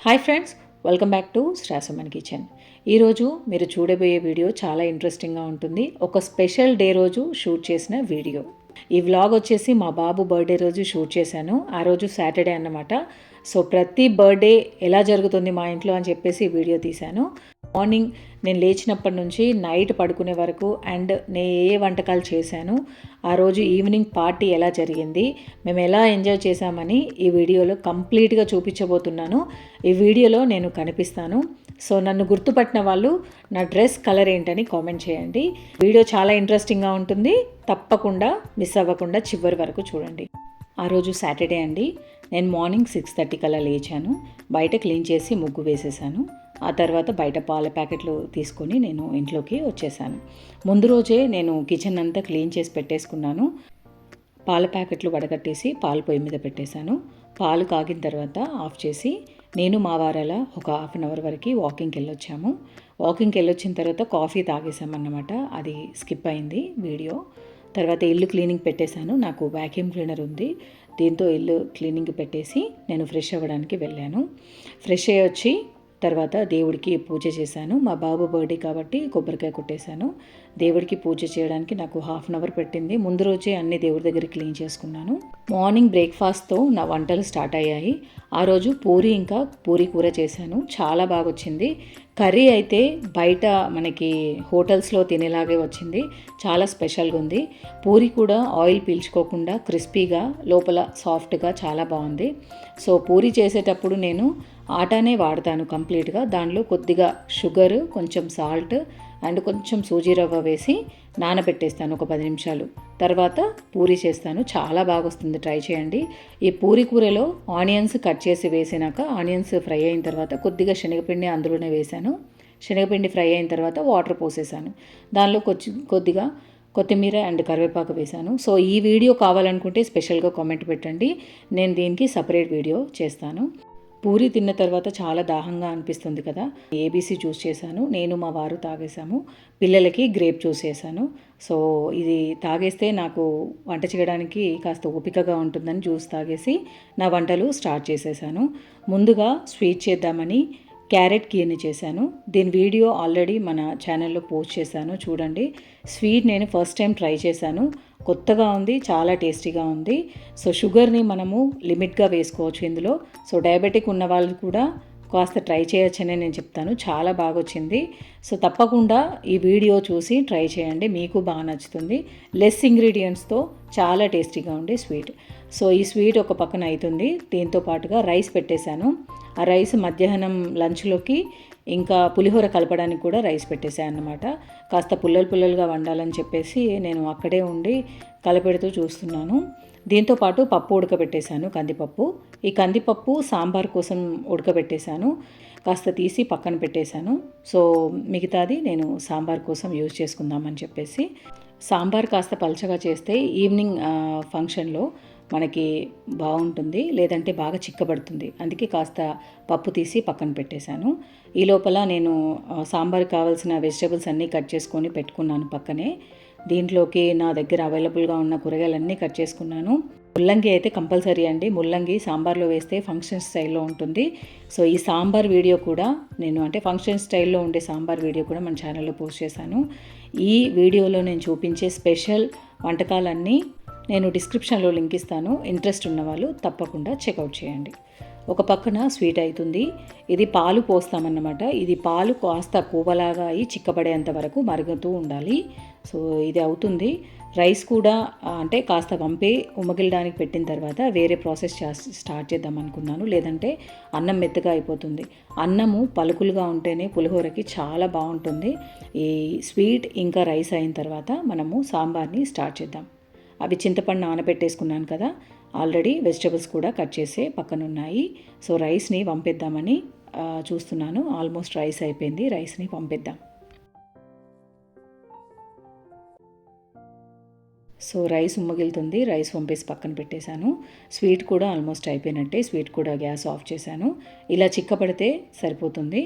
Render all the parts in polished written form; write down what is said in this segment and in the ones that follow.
Hi friends, welcome back to శ్రాసమన్ kitchen. ఈరోజు మీరు చూడబోయే వీడియో చాలా ఇంట్రెస్టింగ్గా ఉంటుంది. ఒక స్పెషల్ డే రోజు షూట్ చేసిన వీడియో. ఈ వ్లాగ్ వచ్చేసి మా బాబు బర్త్డే రోజు షూట్ చేశాను. ఆ రోజు సాటర్డే అన్నమాట. సో ప్రతి బర్త్డే ఎలా జరుగుతుంది మా ఇంట్లో అని చెప్పేసి వీడియో తీశాను. మార్నింగ్ నేను లేచినప్పటి నుంచి నైట్ పడుకునే వరకు అండ్ నేను ఏ వంటకాలు చేశాను, ఆ రోజు ఈవినింగ్ పార్టీ ఎలా జరిగింది, మేము ఎలా ఎంజాయ్ చేశామని ఈ వీడియోలో కంప్లీట్గా చూపించబోతున్నాను. ఈ వీడియోలో నేను కనిపిస్తాను. సో నన్ను గుర్తుపట్టిన వాళ్ళు నా డ్రెస్ కలర్ ఏంటని కామెంట్ చేయండి. వీడియో చాలా ఇంట్రెస్టింగ్గా ఉంటుంది. తప్పకుండా మిస్ అవ్వకుండా చివరి వరకు చూడండి. ఆ రోజు సాటర్డే అండి. నేను మార్నింగ్ 6:30 కల్లా లేచాను. బయట క్లీన్ చేసి ముగ్గు వేసేసాను. ఆ తర్వాత బయట పాల ప్యాకెట్లు తీసుకొని నేను ఇంట్లోకి వచ్చేసాను. ముందు రోజే నేను కిచెన్ అంతా క్లీన్ చేసి పెట్టేసుకున్నాను. పాల ప్యాకెట్లు వడగట్టేసి పాలు పొయ్యి మీద పెట్టేశాను. పాలు కాగిన తర్వాత ఆఫ్ చేసి నేను మా వారాల ఒక హాఫ్ అన్ అవర్ వరకు వాకింగ్కి వెళ్ళొచ్చాము. వాకింగ్కి వెళ్ళొచ్చిన తర్వాత కాఫీ తాగేసామన్నమాట. అది స్కిప్ అయింది వీడియో. తర్వాత ఇల్లు క్లీనింగ్ పెట్టేశాను. నాకు వ్యాక్యూమ్ క్లీనర్ ఉంది. దీంతో ఇల్లు క్లీనింగ్ పెట్టేసి నేను ఫ్రెష్ అవ్వడానికి వెళ్ళాను. ఫ్రెష్ అయ్యి వచ్చి తర్వాత దేవుడికి పూజ చేశాను. మా బాబు బర్త్డే కాబట్టి కొబ్బరికాయ కొట్టేశాను. దేవుడికి పూజ చేయడానికి నాకు హాఫ్ అన్ అవర్ పెట్టింది. ముందు రోజే అన్ని దేవుడి దగ్గర క్లీన్ చేసుకున్నాను. మార్నింగ్ బ్రేక్ఫాస్ట్తో నా వంటలు స్టార్ట్ అయ్యాయి. ఆ రోజు పూరి ఇంకా పూరి కూర చేశాను. చాలా బాగా వచ్చింది. కర్రీ అయితే బయట మనకి హోటల్స్లో తినేలాగే వచ్చింది. చాలా స్పెషల్గా ఉంది. పూరి కూడా ఆయిల్ పీల్చుకోకుండా క్రిస్పీగా లోపల సాఫ్ట్గా చాలా బాగుంది. సో పూరి చేసేటప్పుడు నేను ఆటానే వాడతాను కంప్లీట్గా. దానిలో కొద్దిగా షుగర్, కొంచెం సాల్ట్ అండ్ కొంచెం సూజీ రవ్వ వేసి నానబెట్టేస్తాను ఒక 10 నిమిషాలు. తర్వాత పూరి చేస్తాను. చాలా బాగా వస్తుంది, ట్రై చేయండి. ఈ పూరి కూరలో ఆనియన్స్ కట్ చేసి వేసినాక ఆనియన్స్ ఫ్రై అయిన తర్వాత కొద్దిగా శనగపిండి అందులోనే వేశాను. శనగపిండి ఫ్రై అయిన తర్వాత వాటర్ పోసేసాను. దానిలో కొద్దిగా కొత్తిమీర అండ్ కరివేపాకు వేశాను. సో ఈ వీడియో కావాలనుకుంటే స్పెషల్గా కామెంట్ పెట్టండి. నేను దీనికి సపరేట్ వీడియో చేస్తాను. పూరి తిన్న తర్వాత చాలా దాహంగా అనిపిస్తుంది కదా. ఏబీసీ జ్యూస్ చేశాను. నేను మా వారు తాగేసాము. పిల్లలకి గ్రేప్ జ్యూస్ చేశాను. సో ఇది తాగేస్తే నాకు వంట చేయడానికి కాస్త ఓపికగా ఉంటుందని జ్యూస్ తాగేసి నా వంటలు స్టార్ట్ చేసేసాను. ముందుగా స్వీట్ చేద్దామని క్యారెట్ కీర్ని చేశాను. దీని వీడియో ఆల్రెడీ మన ఛానల్లో పోస్ట్ చేశాను, చూడండి. స్వీట్ నేను ఫస్ట్ టైం ట్రై చేశాను. కొత్తగా ఉంది, చాలా టేస్టీగా ఉంది. సో షుగర్ని మనము లిమిట్గా వేసుకోవచ్చు ఇందులో. సో డయాబెటిక్ ఉన్న వాళ్ళు కూడా కాస్త ట్రై చేయొచ్చనే నేను చెప్తాను. చాలా బాగా వచ్చింది. సో తప్పకుండా ఈ వీడియో చూసి ట్రై చేయండి, మీకు బాగా నచ్చుతుంది. లెస్ ఇంగ్రీడియంట్స్తో చాలా టేస్టీగా ఉండే స్వీట్. సో ఈ స్వీట్ ఒక పక్కన అవుతుంది. దీంతో పాటుగా రైస్ పెట్టేశాను. ఆ రైస్ మధ్యాహ్నం లంచ్లోకి ఇంకా పులిహోర కలపడానికి కూడా రైస్ పెట్టేశాను అన్నమాట. కాస్త పుల్లలుగా వండాలని చెప్పేసి నేను అక్కడే ఉండి కలపెడుతూ చూస్తున్నాను. దీంతోపాటు పప్పు ఉడకబెట్టేశాను, కందిపప్పు. ఈ కందిపప్పు సాంబార్ కోసం ఉడకబెట్టేశాను. కాస్త తీసి పక్కన పెట్టేశాను. సో మిగతాది నేను సాంబార్ కోసం యూజ్ చేసుకుందామని చెప్పేసి. సాంబార్ కాస్త పలచగా చేస్తే ఈవినింగ్ ఫంక్షన్లో మనకి బాగుంటుంది, లేదంటే బాగా చిక్కబడుతుంది. అందుకే కాస్త పప్పు తీసి పక్కన పెట్టేశాను. ఈ లోపల నేను సాంబార్కి కావాల్సిన వెజిటబుల్స్ అన్నీ కట్ చేసుకొని పెట్టుకున్నాను పక్కనే. దీంట్లోకి నా దగ్గర అవైలబుల్గా ఉన్న కూరగాయలన్నీ కట్ చేసుకున్నాను. ముల్లంగి అయితే కంపల్సరీ అండి. ముల్లంగి సాంబార్లో వేస్తే ఫంక్షన్ స్టైల్లో ఉంటుంది. సో ఈ సాంబార్ వీడియో కూడా నేను ఫంక్షన్ స్టైల్లో ఉండే సాంబార్ వీడియో కూడా మన ఛానల్లో పోస్ట్ చేశాను. ఈ వీడియోలో నేను చూపించే స్పెషల్ వంటకాలన్నీ నేను డిస్క్రిప్షన్లో లింక్ ఇస్తాను. ఇంట్రెస్ట్ ఉన్నవాళ్ళు తప్పకుండా చెక్అవుట్ చేయండి. ఒక పక్కన స్వీట్ అవుతుంది. ఇది పాలు పోస్తామన్నమాట. ఇది పాలు కాస్త కోవలాగా అయి చిక్కబడేంత వరకు మరుగుతూ ఉండాలి. సో ఇది అవుతుంది. రైస్ కూడా కాస్త వంపి ఉమ్మగిలడానికి పెట్టిన తర్వాత వేరే ప్రాసెస్ స్టార్ట్ చేద్దాం అనుకున్నాను. లేదంటే అన్నం మెత్తగా అయిపోతుంది. అన్నము పలుకులుగా ఉంటేనే పులిహోరకి చాలా బాగుంటుంది. ఈ స్వీట్ ఇంకా రైస్ అయిన తర్వాత మనము సాంబార్ని స్టార్ట్ చేద్దాం. అవి చింతపండు నానబెట్టేసుకున్నాను కదా. ఆల్రెడీ వెజిటబుల్స్ కూడా కట్ చేసే పక్కన ఉన్నాయి. సో రైస్ని పంపిద్దామని చూస్తున్నాను. ఆల్మోస్ట్ రైస్ అయిపోయింది. రైస్ని పంపిద్దాం. సో రైస్ ఉమ్మగిలుతుంది, రైస్ పంపేసి పక్కన పెట్టేశాను. స్వీట్ కూడా ఆల్మోస్ట్ అయిపోయినట్టే, స్వీట్ కూడా గ్యాస్ ఆఫ్ చేశాను. ఇలా చిక్కపడితే సరిపోతుంది.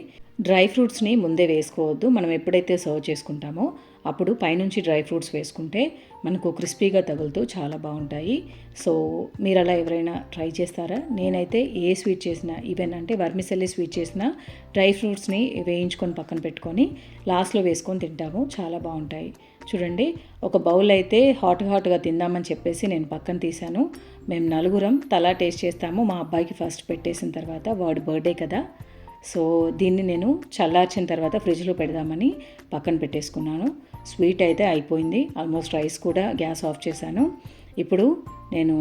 డ్రై ఫ్రూట్స్ని ముందే వేసుకోవద్దు. మనం ఎప్పుడైతే సర్వ్ చేసుకుంటామో అప్పుడు పైనుంచి డ్రై ఫ్రూట్స్ వేసుకుంటే మనకు క్రిస్పీగా తగులుతూ చాలా బాగుంటాయి. సో మీరు అలా ఎవరైనా ట్రై చేస్తారా? నేనైతే ఏ స్వీట్ చేసినా, ఈవెన్ అంటే వర్మిసెల్లి స్వీట్ చేసినా డ్రై ఫ్రూట్స్ని వేయించుకొని పక్కన పెట్టుకొని లాస్ట్లో వేసుకొని తింటాము, చాలా బాగుంటాయి. చూడండి, ఒక బౌల్ అయితే హాట్గా తిందామని చెప్పేసి నేను పక్కన తీశాను. మేము నలుగురం తలా టేస్ట్ చేస్తాము. మా అబ్బాయికి ఫస్ట్ పెట్టేసిన తర్వాత, వాడి బర్త్డే కదా, సో దీన్ని నేను చల్లార్చిన తర్వాత ఫ్రిడ్జ్లో పెడదామని పక్కన పెట్టేసుకున్నాను. స్వీట్ అయితే అయిపోయింది, ఆల్మోస్ట్ రైస్ కూడా గ్యాస్ ఆఫ్ చేశాను. ఇప్పుడు నేను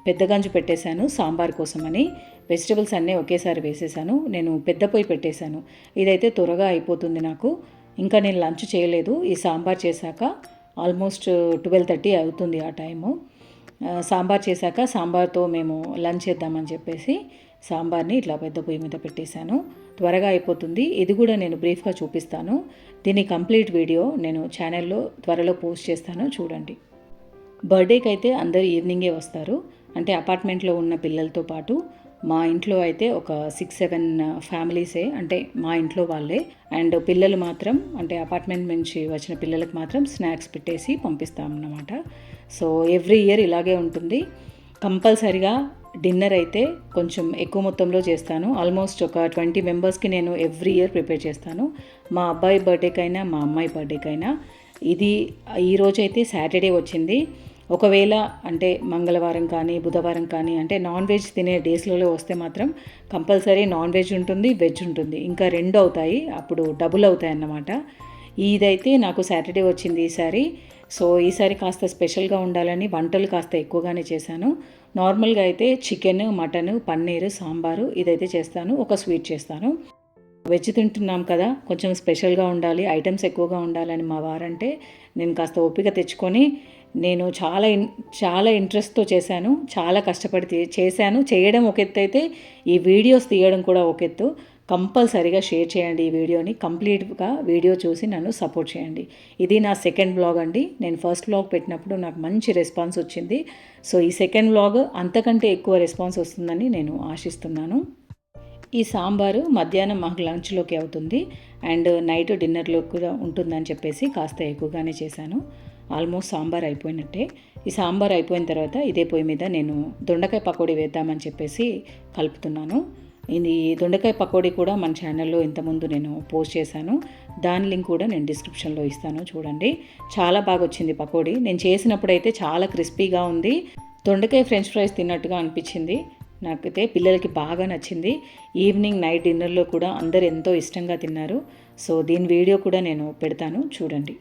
పెద్ద గంజు పెట్టేశాను సాంబార్ కోసమని. వెజిటబుల్స్ అన్నీ ఒకేసారి వేసేసాను. నేను పెద్ద పొయ్యి పెట్టేశాను, ఇదైతే త్వరగా అయిపోతుంది నాకు. ఇంకా నేను లంచ్ చేయలేదు. ఈ సాంబార్ చేశాక ఆల్మోస్ట్ 12:30 అవుతుంది ఆ టైము. సాంబార్ చేశాక సాంబార్తో మేము లంచ్ చేద్దామని చెప్పేసి సాంబార్ని ఇట్లా పెద్ద పొయ్యి మీద పెట్టేశాను. త్వరగా అయిపోతుంది. ఇది కూడా నేను బ్రీఫ్గా చూపిస్తాను. దీని కంప్లీట్ వీడియో నేను ఛానల్లో త్వరలో పోస్ట్ చేస్తాను, చూడండి. బర్త్డేకి అయితే అందరూ ఈవినింగే వస్తారు. అంటే అపార్ట్మెంట్లో ఉన్న పిల్లలతో పాటు మా ఇంట్లో అయితే ఒక 6-7 ఫ్యామిలీసే, అంటే మా ఇంట్లో వాళ్ళే. అండ్ పిల్లలు మాత్రం, అంటే అపార్ట్మెంట్ నుంచి వచ్చిన పిల్లలకు మాత్రం స్నాక్స్ పెట్టేసి పంపిస్తామన్నమాట. సో ఎవ్రీ ఇయర్ ఇలాగే ఉంటుంది. కంపల్సరిగా డిన్నర్ అయితే కొంచెం ఎక్కువ మొత్తంలో చేస్తాను. ఆల్మోస్ట్ ఒక 20 మెంబర్స్కి నేను ఎవ్రీ ఇయర్ ప్రిపేర్ చేస్తాను. మా అబ్బాయి బర్త్డేకైనా మా అమ్మాయి బర్త్డేకైనా. ఇది ఈరోజైతే సాటర్డే వచ్చింది. ఒకవేళ అంటే మంగళవారం కానీ బుధవారం కానీ అంటే నాన్ వెజ్ తినే డేస్లలో వస్తే మాత్రం కంపల్సరీ నాన్ వెజ్ ఉంటుంది, వెజ్ ఉంటుంది, ఇంకా 2 అవుతాయి, అప్పుడు డబుల్ అవుతాయి అన్నమాట. ఇదైతే నాకు సాటర్డే వచ్చింది ఈసారి. సో ఈసారి కాస్త స్పెషల్గా ఉండాలని వంటలు కాస్త ఎక్కువగానే చేశాను. నార్మల్గా అయితే చికెన్, మటన్, పన్నీరు, సాంబారు ఇదైతే చేస్తాను, ఒక స్వీట్ చేస్తాను. వెజ్ తింటున్నాం కదా, కొంచెం స్పెషల్గా ఉండాలి, ఐటమ్స్ ఎక్కువగా ఉండాలని మా వారంటే నేను కాస్త ఓపిక తెచ్చుకొని నేను చాలా ఇంట్రెస్ట్తో చేశాను, చాలా కష్టపడి చేశాను. చేయడం ఒక ఎత్తు అయితే ఈ వీడియోస్ తీయడం కూడా ఒక ఎత్తు. కంపల్సరీగా షేర్ చేయండి ఈ వీడియోని, కంప్లీట్గా వీడియో చూసి నన్ను సపోర్ట్ చేయండి. ఇది నా సెకండ్ వ్లాగ్ అండి. నేను ఫస్ట్ వ్లాగ్ పెట్టినప్పుడు నాకు మంచి రెస్పాన్స్ వచ్చింది. సో ఈ సెకండ్ వ్లాగ్ అంతకంటే ఎక్కువ రెస్పాన్స్ వస్తుందని నేను ఆశిస్తున్నాను. ఈ సాంబారు మధ్యాహ్నం మాకు లంచ్లోకి అవుతుంది అండ్ నైట్ డిన్నర్లో కూడా ఉంటుందని చెప్పేసి కాస్త ఎక్కువగానే చేశాను. ఆల్మోస్ట్ సాంబార్ అయిపోయినట్టే. ఈ సాంబార్ అయిపోయిన తర్వాత ఇదే పొయ్యి మీద నేను దొండకాయ పకోడీ వేద్దామని చెప్పేసి కలుపుతున్నాను. ఇది దొండకాయ పకోడీ కూడా మన ఛానల్లో ఇంతకుముందు నేను పోస్ట్ చేశాను, దాని లింక్ కూడా నేను డిస్క్రిప్షన్లో ఇస్తాను, చూడండి. చాలా బాగా వచ్చింది పకోడీ. నేను చేసినప్పుడైతే చాలా క్రిస్పీగా ఉంది. దొండకాయ ఫ్రెంచ్ ఫ్రైస్ తిన్నట్టుగా అనిపించింది. నాకైతే పిల్లలకి బాగా నచ్చింది. ఈవినింగ్ నైట్ డిన్నర్లో కూడా అందరు ఎంతో ఇష్టంగా తిన్నారు. సో దీని వీడియో కూడా నేను పెడతాను, చూడండి.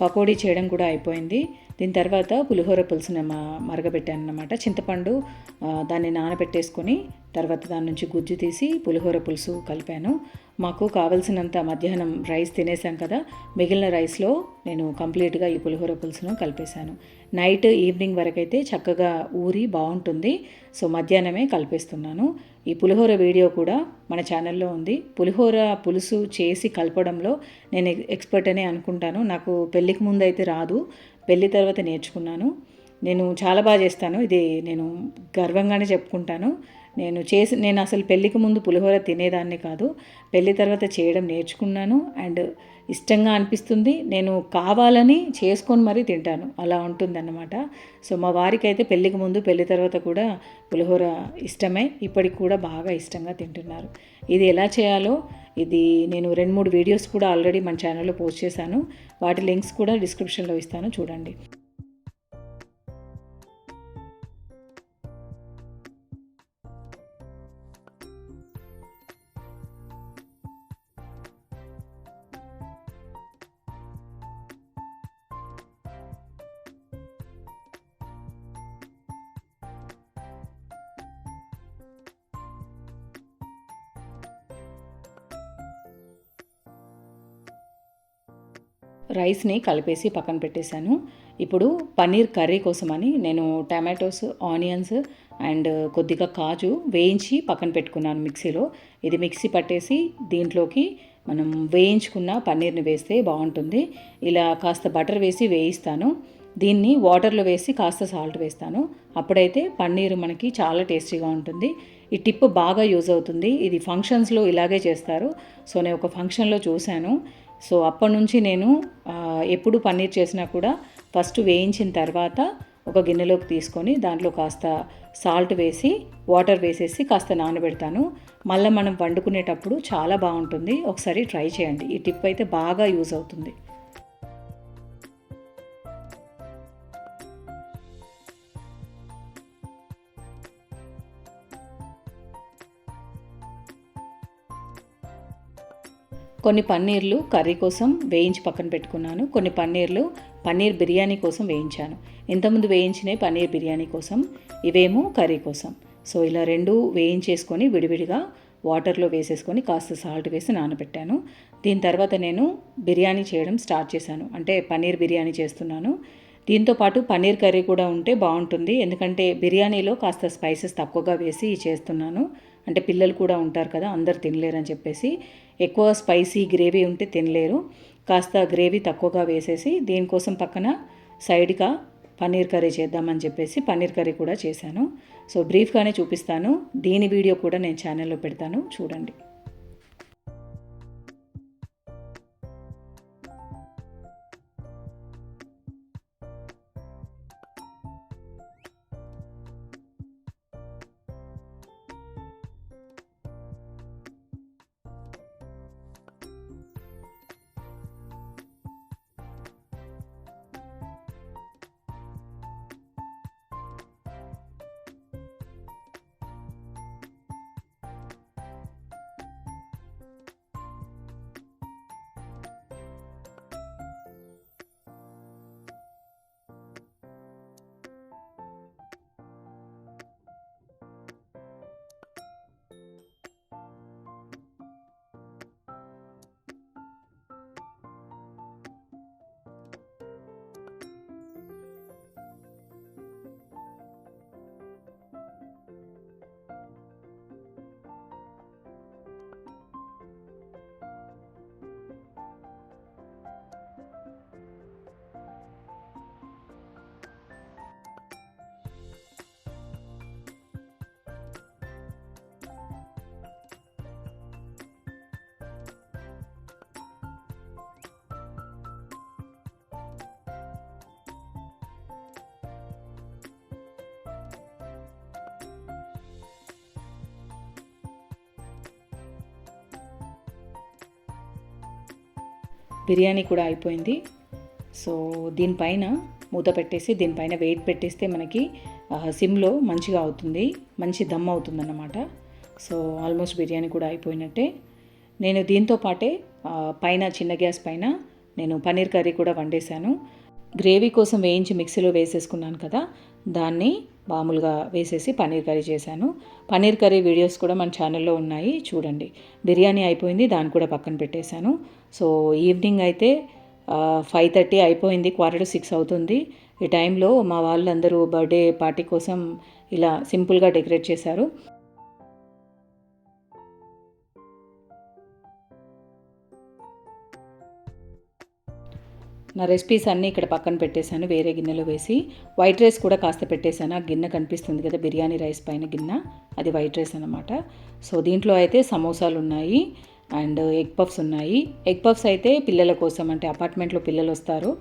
పకోడీ చేయడం కూడా అయిపోయింది. దీని తర్వాత పులిహోర పులుసుని మరగబెట్టాను అన్నమాట. చింతపండు దాన్ని నానబెట్టేసుకొని తర్వాత దాని నుంచి గుజ్జు తీసి పులిహోర పులుసు కలిపాను. మాకు కావలసినంత మధ్యాహ్నం రైస్ తినేసాం కదా, మిగిలిన రైస్లో నేను కంప్లీట్గా ఈ పులిహోర పులుసును కలిపేశాను. నైట్ ఈవినింగ్ వరకైతే చక్కగా ఊరి బాగుంటుంది. సో మధ్యాహ్నమే కలిపేస్తున్నాను. ఈ పులిహోర వీడియో కూడా మన ఛానల్లో ఉంది. పులిహోర పులుసు చేసి కలపడంలో నేను ఎక్స్పర్ట్ అనే అనుకుంటాను. నాకు పెళ్ళికి ముందు అయితే రాదు, పెళ్ళి తర్వాత నేర్చుకున్నాను. నేను చాలా బాగా చేస్తాను. ఇది నేను గర్వంగానే చెప్పుకుంటాను. నేను అసలు పెళ్ళికి ముందు పులిహోర తినేదాన్ని కాదు. పెళ్ళి తర్వాత చేయడం నేర్చుకున్నాను. అండ్ ఇష్టంగా అనిపిస్తుంది. నేను కావాలని చేసుకొని మరీ తింటాను. అలా ఉంటుందన్నమాట. సో మా వారికైతే పెళ్ళికి ముందు పెళ్ళి తర్వాత కూడా పులిహోర ఇష్టమే. ఇప్పటికి కూడా బాగా ఇష్టంగా తింటున్నారు. ఇది ఎలా చేయాలో నేను 2-3 వీడియోస్ కూడా ఆల్రెడీ మన ఛానల్లో పోస్ట్ చేశాను. వాటి లింక్స్ కూడా డిస్క్రిప్షన్లో ఇస్తాను, చూడండి. రైస్ని కలిపేసి పక్కన పెట్టేశాను. ఇప్పుడు పన్నీర్ కర్రీ కోసమని నేను టమాటోస్, ఆనియన్స్ అండ్ కొద్దిగా కాజు వేయించి పక్కన పెట్టుకున్నాను మిక్సీలో. ఇది మిక్సీ పట్టేసి దీంట్లోకి మనం వేయించుకున్న పన్నీర్ని వేస్తే బాగుంటుంది. ఇలా కాస్త బటర్ వేసి వేయిస్తాను. దీన్ని వాటర్లో వేసి కాస్త సాల్ట్ వేస్తాను. అప్పుడైతే పన్నీర్ మనకి చాలా టేస్టీగా ఉంటుంది. ఈ టిప్ బాగా యూజ్ అవుతుంది. ఇది ఫంక్షన్స్లో ఇలాగే చేస్తారు. సో నేను ఒక ఫంక్షన్లో చూశాను. సో అప్పటి నుంచి నేను ఎప్పుడు పన్నీర్ చేసినా కూడా ఫస్ట్ వేయించిన తర్వాత ఒక గిన్నెలోకి తీసుకొని దాంట్లో కాస్త సాల్ట్ వేసి వాటర్ వేసేసి కాస్త నానబెడతాను. మళ్ళీ మనం వండుకునేటప్పుడు చాలా బాగుంటుంది. ఒకసారి ట్రై చేయండి. ఈ టిప్ అయితే బాగా యూజ్ అవుతుంది. కొన్ని పన్నీర్లు కర్రీ కోసం వేయించి పక్కన పెట్టుకున్నాను. కొన్ని పన్నీర్ బిర్యానీ కోసం వేయించాను. ఇంతకుముందు వేయించినవి పన్నీర్ బిర్యానీ కోసం, ఇవేమో కర్రీ కోసం. సో ఇలా 2 వేయించేసుకొని విడివిడిగా వాటర్లో వేసేసుకొని కాస్త సాల్ట్ వేసి నానబెట్టాను. దీని తర్వాత నేను బిర్యానీ చేయడం స్టార్ట్ చేశాను. అంటే పన్నీర్ బిర్యానీ చేస్తున్నాను. దీంతోపాటు పన్నీర్ కర్రీ కూడా ఉంటే బాగుంటుంది. ఎందుకంటే బిర్యానీలో కాస్త స్పైసెస్ తక్కువగా వేసి చేస్తున్నాను. అంటే పిల్లలు కూడా ఉంటారు కదా, అందరు తినలేరని చెప్పేసి ఎక్కువ స్పైసీ గ్రేవీ ఉంటే తినలేరు. కాస్త గ్రేవీ తక్కువగా వేసేసి దీనికోసం పక్కన సైడ్గా పన్నీర్ కర్రీ చేద్దామని చెప్పేసి పన్నీర్ కర్రీ కూడా చేశాను. సో బ్రీఫ్గానే చూపిస్తాను. దీని వీడియో కూడా నేను ఛానల్లో పెడతాను, చూడండి. బిర్యానీ కూడా అయిపోయింది. సో దీనిపైన మూత పెట్టేసి దీనిపైన వెయిట్ పెట్టేస్తే మనకి సిమ్లో మంచిగా అవుతుంది, మంచి దమ్ అవుతుందన్నమాట. సో ఆల్మోస్ట్ బిర్యానీ కూడా అయిపోయినట్టే. నేను దీంతో పాటే పైన చిన్న గ్యాస్ పైన నేను పన్నీర్ కర్రీ కూడా వండేశాను. గ్రేవీ కోసం వేయించి మిక్సీలో వేసేసుకున్నాను కదా, దాన్ని మామూలుగా వేసేసి పన్నీర్ కర్రీ చేశాను. పన్నీర్ కర్రీ వీడియోస్ కూడా మన ఛానల్లో ఉన్నాయి, చూడండి. బిర్యానీ అయిపోయింది, దాన్ని కూడా పక్కన పెట్టేశాను. సో ఈవినింగ్ అయితే 5:30 అయిపోయింది, 5:45 అవుతుంది. ఈ టైంలో మా వాళ్ళందరూ బర్త్డే పార్టీ కోసం ఇలా సింపుల్గా డెకరేట్ చేశారు. నా రెసిపీస్ అన్నీ ఇక్కడ పక్కన పెట్టేశాను వేరే గిన్నెలో వేసి. వైట్ రైస్ కూడా కాస్త పెట్టేశాను. ఆ గిన్నె కనిపిస్తుంది కదా బిర్యానీ రైస్ పైన గిన్నె, అది వైట్ రైస్ అనమాట. సో దీంట్లో అయితే సమోసాలు ఉన్నాయి అండ్ ఎగ్ పఫ్స్ ఉన్నాయి. ఎగ్ పఫ్స్ అయితే పిల్లల కోసం, అంటే అపార్ట్మెంట్లో పిల్లలు వస్తారు.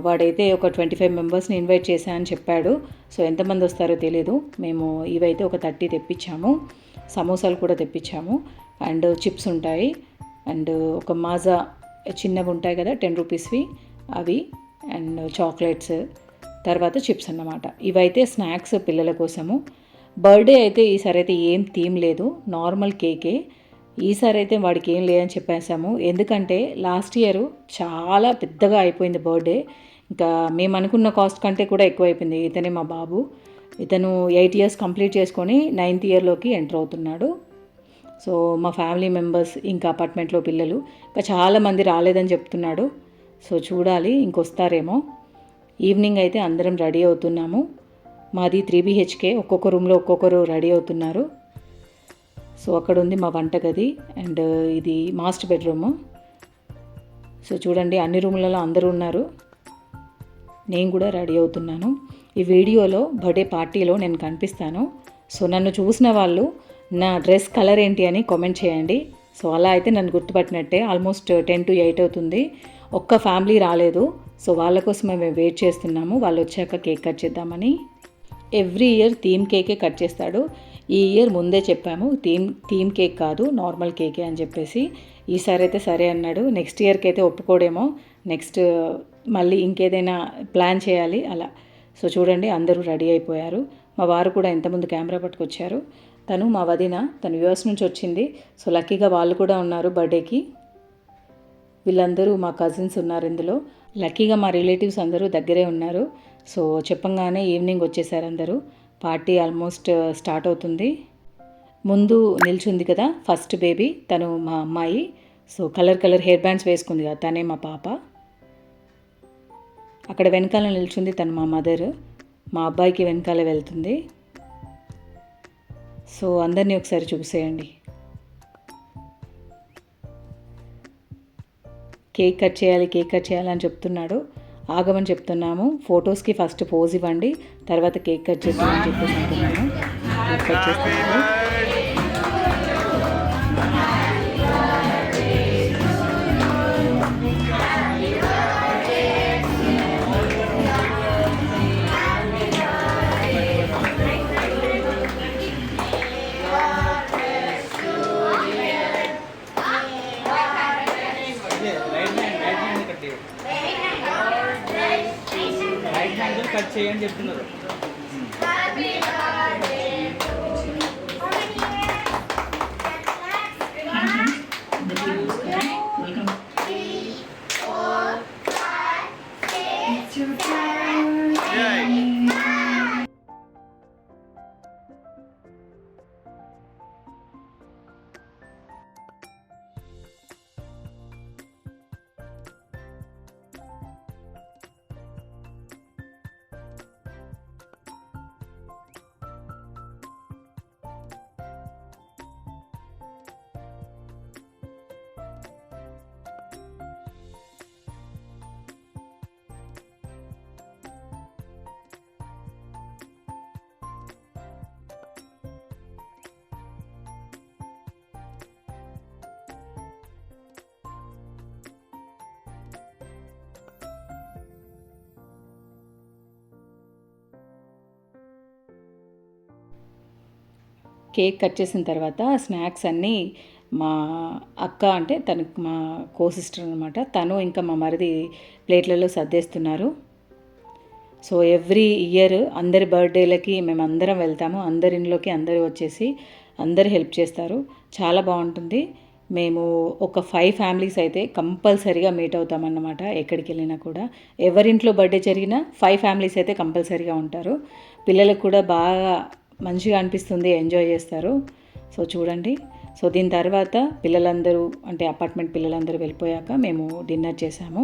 వాడైతే ఒక 25 మెంబర్స్ని ఇన్వైట్ చేశానని చెప్పాడు. సో ఎంతమంది వస్తారో తెలియదు. మేము ఇవైతే ఒక 30 తెప్పించాము. సమోసాలు కూడా తెప్పించాము అండ్ చిప్స్ ఉంటాయి అండ్ ఒక మాజా చిన్నవి ఉంటాయి కదా 10 రూపీస్వి అవి అండ్ చాక్లెట్స్, తర్వాత చిప్స్ అన్నమాట. ఇవైతే స్నాక్స్ పిల్లల కోసము. బర్త్డే అయితే ఈసారి అయితే ఏం థీమ్ లేదు, నార్మల్ కేకే. ఈసారి అయితే వాడికి ఏం లేదని చెప్పేసాము. ఎందుకంటే లాస్ట్ ఇయర్ చాలా పెద్దగా అయిపోయింది బర్త్డే. ఇంకా మేము అనుకున్న కాస్ట్ కంటే కూడా ఎక్కువ అయిపోయింది. ఇతనే మా బాబు, ఇతను 8 ఇయర్స్ కంప్లీట్ చేసుకొని 9th ఇయర్లోకి ఎంటర్ అవుతున్నాడు. సో మా ఫ్యామిలీ మెంబర్స్ ఇంకా అపార్ట్మెంట్లో పిల్లలు ఇంకా చాలామంది రాలేదని చెప్తున్నాడు. సో చూడాలి ఇంకొస్తారేమో. ఈవినింగ్ అయితే అందరం రెడీ అవుతున్నాము. మాది 3 BHK, ఒక్కొక్క రూమ్లో ఒక్కొక్కరు రెడీ అవుతున్నారు. సో అక్కడ ఉంది మా వంటగది అండ్ ఇది మాస్టర్ బెడ్రూము. సో చూడండి అన్ని రూమ్లలో అందరూ ఉన్నారు. నేను కూడా రెడీ అవుతున్నాను. ఈ వీడియోలో బర్త్డే పార్టీలో నేను కనిపిస్తాను. సో నన్ను చూసిన వాళ్ళు నా డ్రెస్ కలర్ ఏంటి అని కామెంట్ చేయండి. సో అలా అయితే నన్ను గుర్తుపట్టినట్టే. ఆల్మోస్ట్ 10 to 8 అవుతుంది. ఒక్క ఫ్యామిలీ రాలేదు. సో వాళ్ళ కోసమే మేము వెయిట్ చేస్తున్నాము. వాళ్ళు వచ్చాక కేక్ కట్ చేద్దామని. ఎవ్రీ ఇయర్ థీమ్ కేకే కట్ చేస్తాడు. ఈ ఇయర్ ముందే చెప్పాము థీమ్ కేక్ కాదు, నార్మల్ కేకే అని చెప్పేసి. ఈసారి అయితే సరే అన్నాడు. నెక్స్ట్ ఇయర్కి అయితే ఒప్పుకోడేమో. నెక్స్ట్ మళ్ళీ ఇంకేదైనా ప్లాన్ చేయాలి అలా. సో చూడండి అందరూ రెడీ అయిపోయారు. మా వారు కూడా ఇంతకుముందు కెమెరా పట్టుకొచ్చారు. తను మా వదిన, తను యూఎస్ నుంచి వచ్చింది. సో లక్కీగా వాళ్ళు కూడా ఉన్నారు బర్త్డేకి. వీళ్ళందరూ మా కజిన్స్ ఉన్నారు ఇందులో. లక్కీగా మా రిలేటివ్స్ అందరూ దగ్గరే ఉన్నారు. సో చెప్పంగానే ఈవినింగ్ వచ్చేసారు అందరూ. పార్టీ ఆల్మోస్ట్ స్టార్ట్ అవుతుంది. ముందు నిల్చుంది కదా ఫస్ట్ బేబీ, తను మా అమ్మాయి. సో కలర్ హెయిర్ బ్యాండ్స్ వేసుకుంది కదా, తనే మా పాప. అక్కడ వెనకాల నిల్చుంది తను మా మదర్. మా అబ్బాయికి వెనకాల వెళ్తుంది. సో అందరినీ ఒకసారి చూసేయండి. కేక్ కట్ చేయాలి అని చెప్తున్నాడు. ఆగమని చెప్తున్నాము. ఫొటోస్కి ఫస్ట్ పోజ్ ఇవ్వండి, తర్వాత కేక్ కట్ చేద్దామని చెప్పేసి అంటున్నాను. కేక్ కట్ చేస్తున్నాను. కట్ చేయని చెప్తున్నారు. కేక్ కట్ చేసిన తర్వాత స్నాక్స్ అన్నీ మా అక్క, అంటే తనకు మా కో సిస్టర్ అనమాట, తను ఇంకా మా మరిది ప్లేట్లలో సర్దేస్తున్నారు. సో ఎవ్రీ ఇయర్ అందరి బర్త్డేలకి మేము అందరం వెళ్తాము. అందరి ఇంట్లోకి అందరూ వచ్చేసి అందరు హెల్ప్ చేస్తారు. చాలా బాగుంటుంది. మేము ఒక 5 ఫ్యామిలీస్ అయితే కంపల్సరీగా మీట్ అవుతామన్నమాట. ఎక్కడికి వెళ్ళినా కూడా ఎవరింట్లో బర్త్డే జరిగినా 5 ఫ్యామిలీస్ అయితే కంపల్సరీగా ఉంటారు. పిల్లలకు కూడా బాగా మంచిగా అనిపిస్తుంది, ఎంజాయ్ చేస్తారు. సో చూడండి. సో దీని తర్వాత పిల్లలందరూ, అంటే అపార్ట్మెంట్ పిల్లలందరూ వెళ్ళిపోయాక మేము డిన్నర్ చేసాము.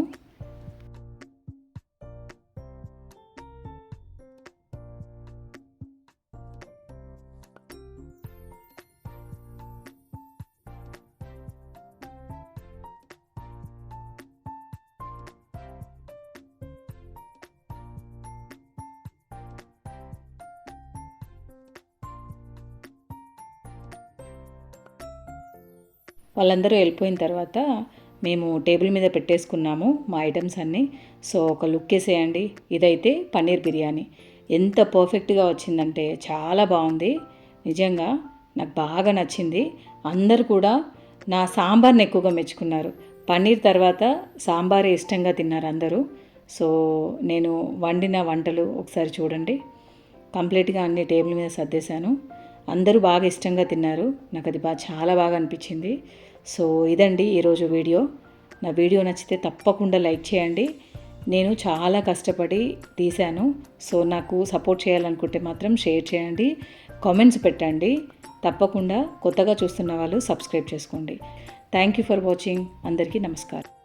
వాళ్ళందరూ వెళ్ళిపోయిన తర్వాత మేము టేబుల్ మీద పెట్టేసుకున్నాము మా ఐటమ్స్ అన్నీ. సో ఒక లుక్ వేసేయండి. ఇదైతే పన్నీర్ బిర్యానీ ఎంత పర్ఫెక్ట్గా వచ్చిందంటే చాలా బాగుంది. నిజంగా నాకు బాగా నచ్చింది. అందరూ కూడా నా సాంబార్ని ఎక్కువగా మెచ్చుకున్నారు. పన్నీర్ తర్వాత సాంబారే ఇష్టంగా తిన్నారు అందరూ. సో నేను వండిన వంటలు ఒకసారి చూడండి. కంప్లీట్గా అన్ని టేబుల్ మీద సర్దేశాను. అందరూ బాగా ఇష్టంగా తిన్నారు. నాకు అది చాలా బాగా అనిపించింది. సో ఇదండి ఈరోజు వీడియో. నా వీడియో నచ్చితే తప్పకుండా లైక్ చేయండి. నేను చాలా కష్టపడి తీశాను. సో నాకు సపోర్ట్ చేయాలనుకుంటే మాత్రం షేర్ చేయండి, కామెంట్స్ పెట్టండి. తప్పకుండా కొత్తగా చూస్తున్న వాళ్ళు సబ్స్క్రైబ్ చేసుకోండి. Thank you for watching. అందరికీ నమస్కారం.